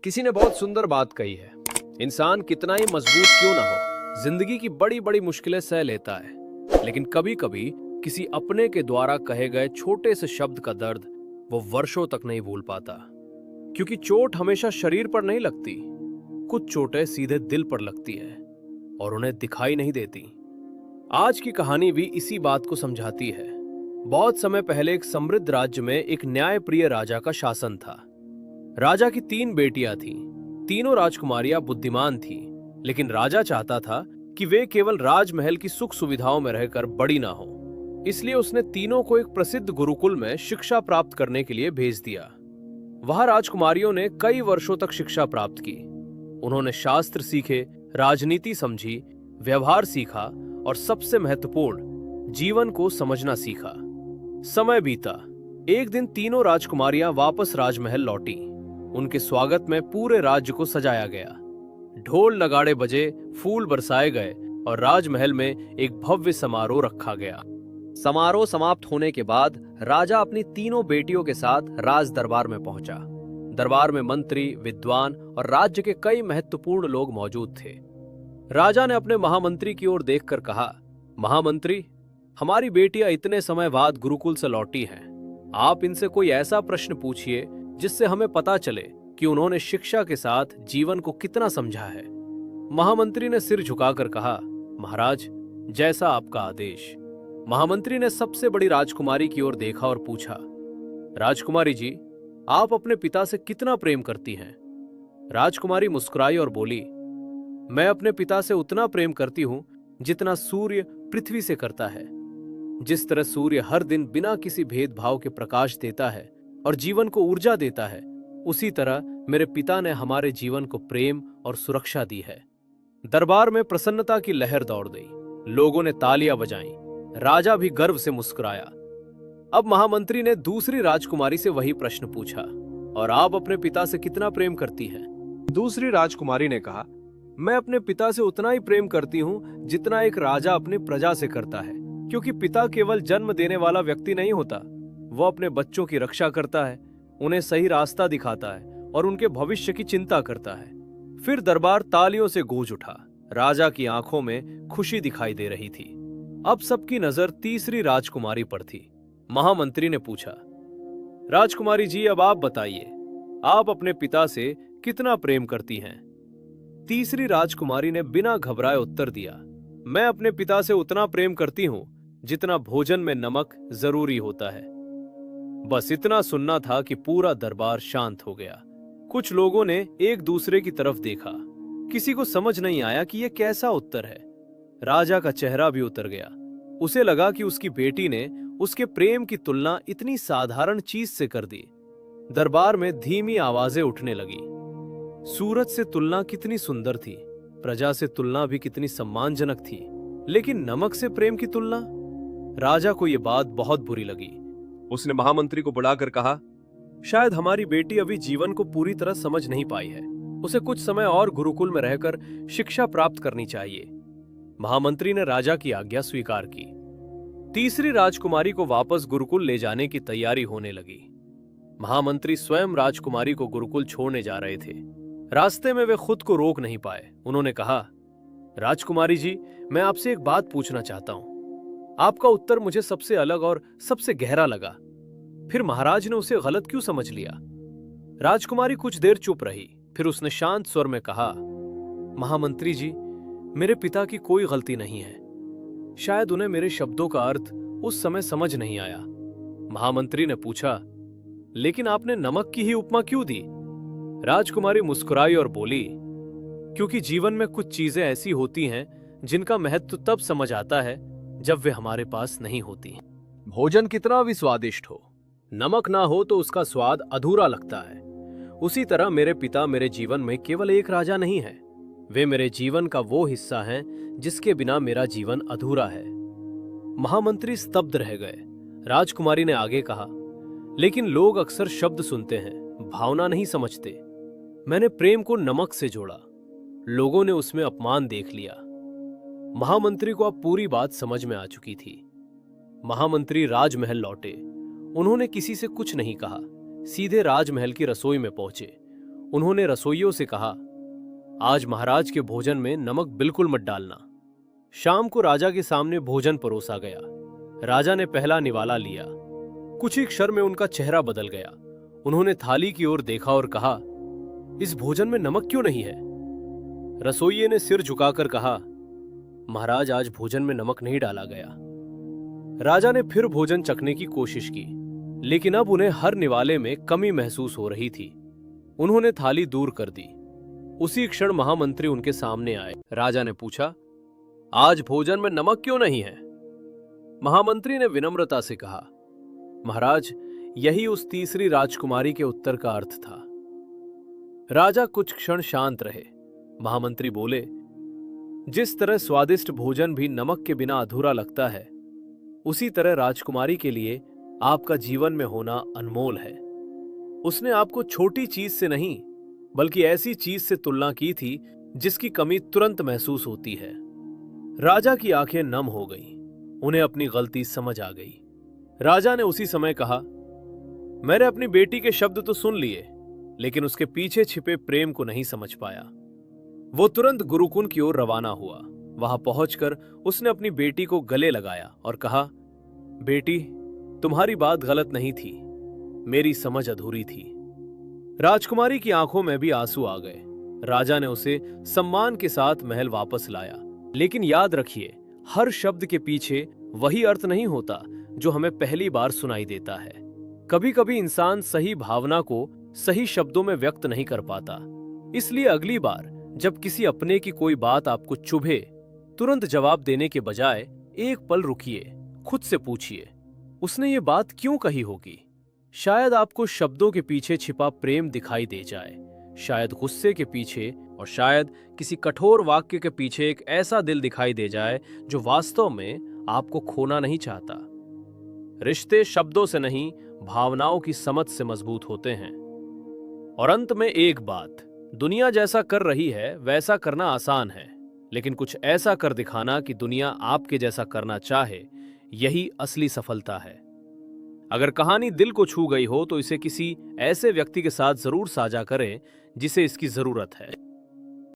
किसी ने बहुत सुंदर बात कही है, इंसान कितना ही मजबूत क्यों ना हो, जिंदगी की बड़ी बड़ी मुश्किलें सह लेता है, लेकिन कभी कभी किसी अपने के द्वारा कहे गए छोटे से शब्द का दर्द वो वर्षों तक नहीं भूल पाता। क्योंकि चोट हमेशा शरीर पर नहीं लगती, कुछ चोटें सीधे दिल पर लगती है और उन्हें दिखाई नहीं देती। आज की कहानी भी इसी बात को समझाती है। बहुत समय पहले एक समृद्ध राज्य में एक न्यायप्रिय राजा का शासन था। राजा की 3 बेटियां थीं। तीनों राजकुमारियां बुद्धिमान थीं, लेकिन राजा चाहता था कि वे केवल राजमहल की सुख सुविधाओं में रहकर बड़ी ना हो। इसलिए उसने तीनों को एक प्रसिद्ध गुरुकुल में शिक्षा प्राप्त करने के लिए भेज दिया। वहां राजकुमारियों ने कई वर्षों तक शिक्षा प्राप्त की। उन्होंने शास्त्र सीखे, राजनीति समझी, व्यवहार सीखा और सबसे महत्वपूर्ण, जीवन को समझना सीखा। समय बीता। एक दिन तीनों राजकुमारियां वापस राजमहल लौटी। उनके स्वागत में पूरे राज्य को सजाया गया। ढोल नगाड़े बजे, फूल बरसाए गए और राजमहल में एक भव्य समारोह रखा गया। समारोह समाप्त होने के बाद राजा अपनी तीनों बेटियों के साथ राज दरबार में पहुंचा। दरबार में मंत्री, विद्वान और राज्य के कई महत्वपूर्ण लोग मौजूद थे। राजा ने अपने महामंत्री की ओर देखकर कहा, महामंत्री, हमारी बेटियां इतने समय बाद गुरुकुल से लौटी हैं। आप इनसे कोई ऐसा प्रश्न पूछिए जिससे हमें पता चले कि उन्होंने शिक्षा के साथ जीवन को कितना समझा है। महामंत्री ने सिर झुकाकर कहा, महाराज, जैसा आपका आदेश। महामंत्री ने सबसे बड़ी राजकुमारी की ओर देखा और पूछा, राजकुमारी जी, आप अपने पिता से कितना प्रेम करती हैं? राजकुमारी मुस्कुराई और बोली, मैं अपने पिता से उतना प्रेम करती हूं जितना सूर्य पृथ्वी से करता है। जिस तरह सूर्य हर दिन बिना किसी भेदभाव के प्रकाश देता है और जीवन को ऊर्जा देता है, उसी तरह मेरे पिता ने हमारे जीवन को प्रेम और सुरक्षा दी है। दरबार में प्रसन्नता की लहर दौड़ गई। लोगों ने तालियां बजाईं। राजा भी गर्व से मुस्कुराया। अब महामंत्री ने दूसरी राजकुमारी से वही प्रश्न पूछा, और आप अपने पिता से कितना प्रेम करती हैं? दूसरी राजकुमारी ने कहा, मैं अपने पिता से उतना ही प्रेम करती हूं जितना एक राजा अपनी प्रजा से करता है। क्योंकि पिता केवल जन्म देने वाला व्यक्ति नहीं होता, वो अपने बच्चों की रक्षा करता है, उन्हें सही रास्ता दिखाता है और उनके भविष्य की चिंता करता है। फिर दरबार तालियों से गूंज उठा। राजा की आंखों में खुशी दिखाई दे रही थी। अब सबकी नजर तीसरी राजकुमारी पर थी। महामंत्री ने पूछा, राजकुमारी जी, अब आप बताइए, आप अपने पिता से कितना प्रेम करती हैं? तीसरी राजकुमारी ने बिना घबराए उत्तर दिया, मैं अपने पिता से उतना प्रेम करती हूं जितना भोजन में नमक जरूरी होता है। बस इतना सुनना था कि पूरा दरबार शांत हो गया। कुछ लोगों ने एक दूसरे की तरफ देखा। किसी को समझ नहीं आया कि यह कैसा उत्तर है। राजा का चेहरा भी उतर गया। उसे लगा कि उसकी बेटी ने उसके प्रेम की तुलना इतनी साधारण चीज से कर दी। दरबार में धीमी आवाजें उठने लगी। सूरज से तुलना कितनी सुंदर थी, प्रजा से तुलना भी कितनी सम्मानजनक थी, लेकिन नमक से प्रेम की तुलना? राजा को यह बात बहुत बुरी लगी। उसने महामंत्री को बुलाकर कहा, शायद हमारी बेटी अभी जीवन को पूरी तरह समझ नहीं पाई है। उसे कुछ समय और गुरुकुल में रहकर शिक्षा प्राप्त करनी चाहिए। महामंत्री ने राजा की आज्ञा स्वीकार की। तीसरी राजकुमारी को वापस गुरुकुल ले जाने की तैयारी होने लगी। महामंत्री स्वयं राजकुमारी को गुरुकुल छोड़ने जा रहे थे। रास्ते में वे खुद को रोक नहीं पाए। उन्होंने कहा, राजकुमारी जी, मैं आपसे एक बात पूछना चाहता हूं। आपका उत्तर मुझे सबसे अलग और सबसे गहरा लगा। फिर महाराज ने उसे गलत क्यों समझ लिया? राजकुमारी कुछ देर चुप रही। फिर उसने शांत स्वर में कहा, महामंत्री जी, मेरे पिता की कोई गलती नहीं है। शायद उन्हें मेरे शब्दों का अर्थ उस समय समझ नहीं आया। महामंत्री ने पूछा, लेकिन आपने नमक की ही उपमा क्यों दी? राजकुमारी मुस्कुराई और बोली, क्योंकि जीवन में कुछ चीजें ऐसी होती हैं जिनका महत्व तब समझ आता है जब वे हमारे पास नहीं होती। भोजन कितना भी स्वादिष्ट हो, नमक ना हो तो उसका स्वाद अधूरा लगता है। उसी तरह मेरे पिता मेरे जीवन में केवल एक राजा नहीं है, वे मेरे जीवन का वो हिस्सा हैं जिसके बिना मेरा जीवन अधूरा है। महामंत्री स्तब्ध रह गए। राजकुमारी ने आगे कहा, लेकिन लोग अक्सर शब्द सुनते हैं, भावना नहीं समझते। मैंने प्रेम को नमक से जोड़ा, लोगों ने उसमें अपमान देख लिया। महामंत्री को अब पूरी बात समझ में आ चुकी थी। महामंत्री राजमहल लौटे। उन्होंने किसी से कुछ नहीं कहा, सीधे राजमहल की रसोई में पहुंचे। उन्होंने रसोइयों से कहा, आज महाराज के भोजन में नमक बिल्कुल मत डालना। शाम को राजा के सामने भोजन परोसा गया। राजा ने पहला निवाला लिया। कुछ ही क्षण में उनका चेहरा बदल गया। उन्होंने थाली की ओर देखा और कहा, इस भोजन में नमक क्यों नहीं है? रसोइये ने सिर झुकाकर कहा, महाराज आज भोजन में नमक नहीं डाला गया। राजा ने फिर भोजन चखने की कोशिश की, लेकिन अब उन्हें हर निवाले में कमी महसूस हो रही थी। उन्होंने थाली दूर कर दी। उसी क्षण महामंत्री उनके सामने आए। राजा ने पूछा, आज भोजन में नमक क्यों नहीं है? महामंत्री ने विनम्रता से कहा, महाराज यही उस तीसरी राजकुमारी के उत्तर का अर्थ था। राजा कुछ क्षण शांत रहे। महामंत्री बोले, जिस तरह स्वादिष्ट भोजन भी नमक के बिना अधूरा लगता है, उसी तरह राजकुमारी के लिए आपका जीवन में होना अनमोल है। उसने आपको छोटी चीज से नहीं, बल्कि ऐसी चीज से तुलना की थी जिसकी कमी तुरंत महसूस होती है। राजा की आंखें नम हो गईं। उन्हें अपनी गलती समझ आ गई। राजा ने उसी समय कहा, मैंने अपनी बेटी के शब्द तो सुन लिए, लेकिन उसके पीछे छिपे प्रेम को नहीं समझ पाया। वो तुरंत गुरुकुल की ओर रवाना हुआ। वहां पहुंचकर उसने अपनी बेटी को गले लगाया और कहा, बेटी, तुम्हारी बात गलत नहीं थी, मेरी समझ अधूरी थी। राजकुमारी की आंखों में भी आंसू आ गए। राजा ने उसे सम्मान के साथ महल वापस लाया। लेकिन याद रखिए, हर शब्द के पीछे वही अर्थ नहीं होता जो हमें पहली बार सुनाई देता है। कभी कभी इंसान सही भावना को सही शब्दों में व्यक्त नहीं कर पाता। इसलिए अगली बार जब किसी अपने की कोई बात आपको चुभे, तुरंत जवाब देने के बजाय एक पल रुकिए, खुद से पूछिए, उसने ये बात क्यों कही होगी? शायद आपको शब्दों के पीछे छिपा प्रेम दिखाई दे जाए, शायद गुस्से के पीछे, और शायद किसी कठोर वाक्य के पीछे एक ऐसा दिल दिखाई दे जाए जो वास्तव में आपको खोना नहीं चाहता। रिश्ते शब्दों से नहीं, भावनाओं की समझ से मजबूत होते हैं। और अंत में एक बात, दुनिया जैसा कर रही है वैसा करना आसान है, लेकिन कुछ ऐसा कर दिखाना कि दुनिया आपके जैसा करना चाहे, यही असली सफलता है। अगर कहानी दिल को छू गई हो तो इसे किसी ऐसे व्यक्ति के साथ जरूर साझा करें जिसे इसकी जरूरत है।